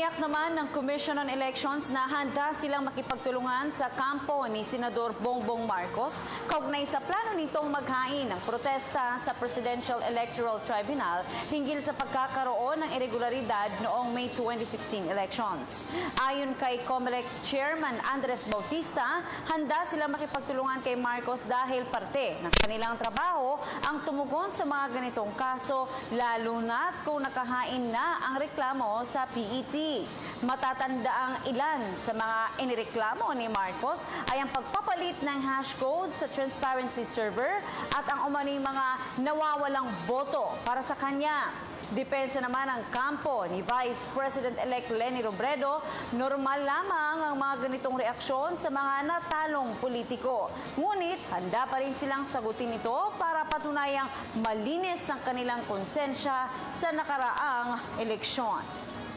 Tiniyak naman ng Commission on Elections na handa silang makipagtulungan sa kampo ni Senador Bongbong Marcos kaugnay sa plano nitong maghain ng protesta sa Presidential Electoral Tribunal hinggil sa pagkakaroon ng irregularidad noong May 2016 elections. Ayon kay COMELEC Chairman Andres Bautista, handa silang makipagtulungan kay Marcos dahil parte ng kanilang trabaho ang tumugon sa mga ganitong kaso, lalo na't kung nakahain na ang reklamo sa PET. Matatanda ang ilan sa mga inireklamo ni Marcos ay ang pagpapalit ng hash code sa transparency server at ang umano'y mga nawawalang boto para sa kanya. Depensa naman ang kampo ni Vice President-elect Leni Robredo, normal lamang ang mga ganitong reaksyon sa mga natalong politiko. Ngunit handa pa rin silang sagutin ito para patunayang malinis ang kanilang konsensya sa nakaraang eleksyon.